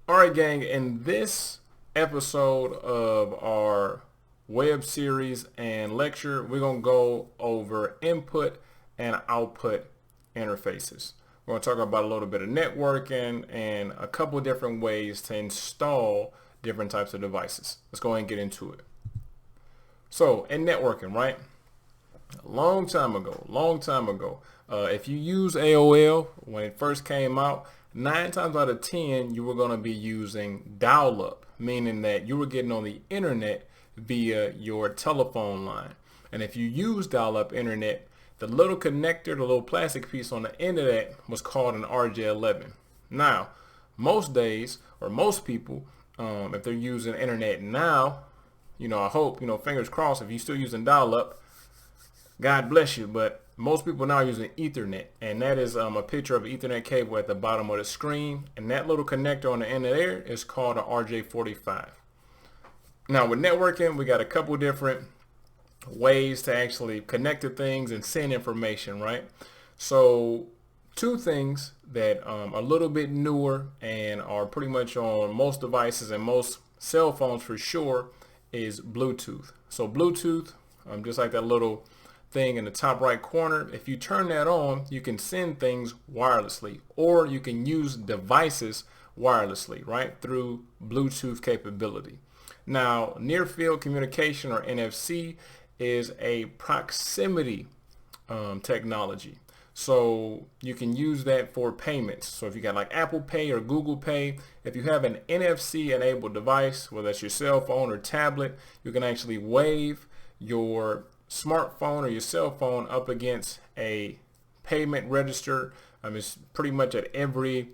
Alright gang, in this episode of our web series and lecture, we're going to go over input and output interfaces. We're going to talk about a little bit of networking and a couple different ways to install different types of devices. Let's go ahead and get into it. So in networking, right? A long time ago, if you use AOL when it first came out, 9 times out of 10 you were going to be using dial-up, meaning that you were getting on the internet via your telephone line. And if you use dial-up internet, the little connector, the little plastic piece on the end of that was called an RJ11. Now, most days, or most people, if they're using internet now, I hope, fingers crossed, if you're still using dial-up, God bless you, but most people now are using Ethernet, and that is a picture of an Ethernet cable at the bottom of the screen, and that little connector on the end of there is called an RJ45. Now with networking, we got a couple different ways to actually connect to things and send information, right? So two things that are a little bit newer and are pretty much on most devices and most cell phones for sure is Bluetooth. So Bluetooth, just like that little thing in the top right corner, if you turn that on, you can send things wirelessly, or you can use devices wirelessly, right, through Bluetooth capability. Now, near field communication, or NFC, is a proximity technology. So you can use that for payments. So if you got like Apple Pay or Google Pay, if you have an NFC enabled device, whether that's your cell phone or tablet, you can actually wave your smartphone or your cell phone up against a payment register. It's pretty much at every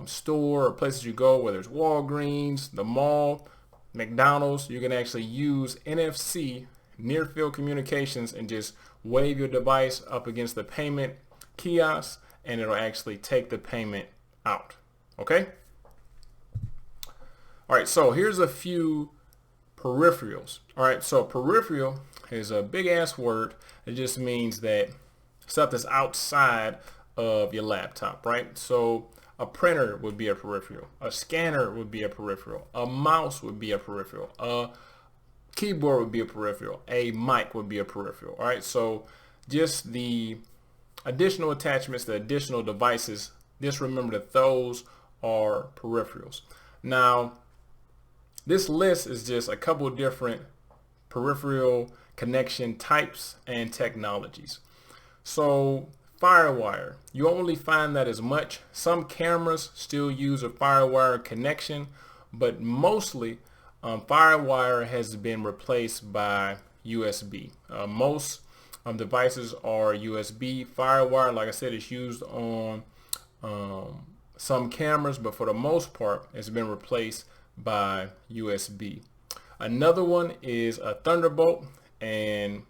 store or places you go, whether it's Walgreens, the mall, McDonald's. You can actually use NFC, near field communications, and just wave your device up against the payment kiosk, and it'll actually take the payment out. Okay? All right, so here's a few peripherals. All right, so peripheral is a big ass word. It just means that stuff that's outside of your laptop, right? So a printer would be a peripheral, a scanner would be a peripheral, a mouse would be a peripheral, a keyboard would be a peripheral, a mic would be a peripheral. All right, so just the additional attachments, the additional devices, just remember that those are peripherals. Now, this list is just a couple different peripheral connection types and technologies. So FireWire, you only find that as much. Some cameras still use a FireWire connection, but mostly FireWire has been replaced by USB. Most devices are USB. FireWire, like I said, is used on some cameras, but for the most part, it's been replaced by USB. Another one is a Thunderbolt, and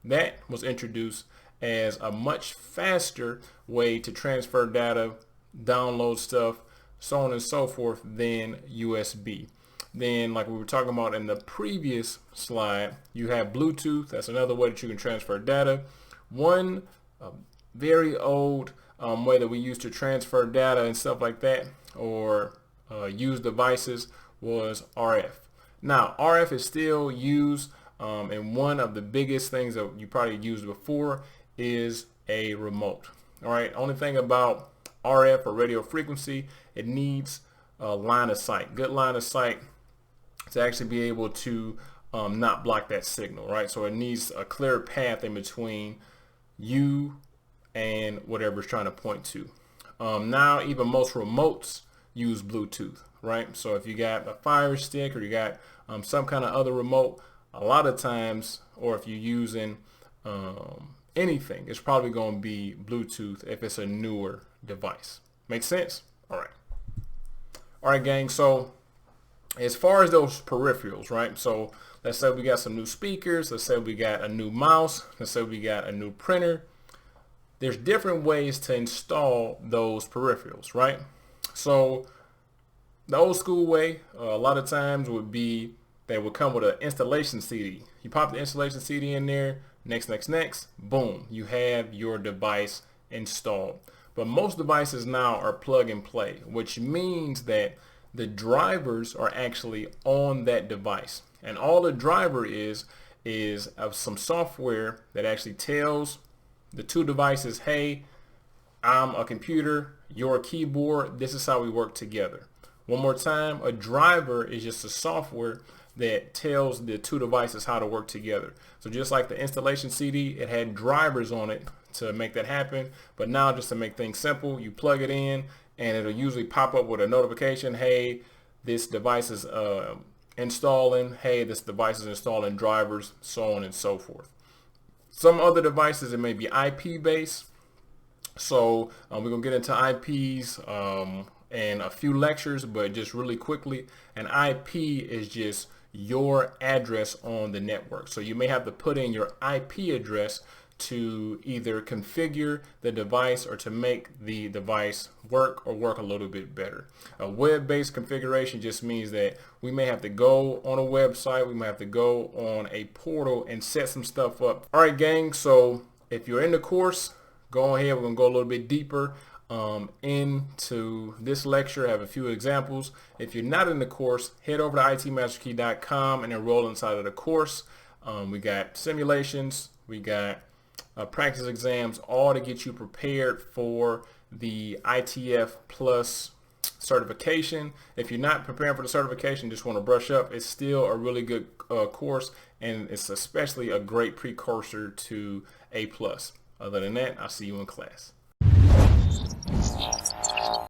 that was introduced as a much faster way to transfer data, download stuff, so on and so forth, than USB. Then, like we were talking about in the previous slide, you have Bluetooth. That's another way that you can transfer data. One very old way that we used to transfer data and stuff like that, or use devices, was RF. Now, RF is still used, and one of the biggest things that you probably used before is a remote. All right, only thing about RF, or radio frequency, it needs a line of sight, good line of sight, to actually be able to not block that signal, right? So it needs a clear path in between you and whatever it's trying to point to. Now, even most remotes use Bluetooth, right? So if you got a Fire Stick, or you got some kind of other remote, a lot of times, or if you're using anything, it's probably going to be Bluetooth if it's a newer device. Make sense? All right, gang. So as far as those peripherals, right? So let's say we got some new speakers. Let's say we got a new mouse. Let's say we got a new printer. There's different ways to install those peripherals, right? So the old school way, a lot of times, would be they would come with an installation CD. You pop the installation CD in there, next, boom, you have your device installed. But most devices now are plug and play, which means that the drivers are actually on that device. And all the driver is of some software that actually tells the two devices, hey, I'm a computer, you're a keyboard, this is how we work together. One more time, a driver is just a software that tells the two devices how to work together. So just like the installation CD, it had drivers on it to make that happen. But now, just to make things simple, you plug it in and it'll usually pop up with a notification, hey, this device is installing, hey, this device is installing drivers, so on and so forth. Some other devices, it may be IP based. So we're going to get into IPs in a few lectures, but just really quickly, an IP is just your address on the network. So you may have to put in your IP address to either configure the device or to make the device work or work a little bit better. A web-based configuration just means that we may have to go on a website, we might have to go on a portal and set some stuff up. All right, gang, so if you're in the course, go ahead, we're going to go a little bit deeper into this lecture. I have a few examples. If you're not in the course, head over to itmasterkey.com and enroll inside of the course. We got simulations, we got practice exams, all to get you prepared for the ITF Plus certification. If you're not preparing for the certification, just want to brush up, it's still a really good course, and it's especially a great precursor to A+. Other than that, I'll see you in class.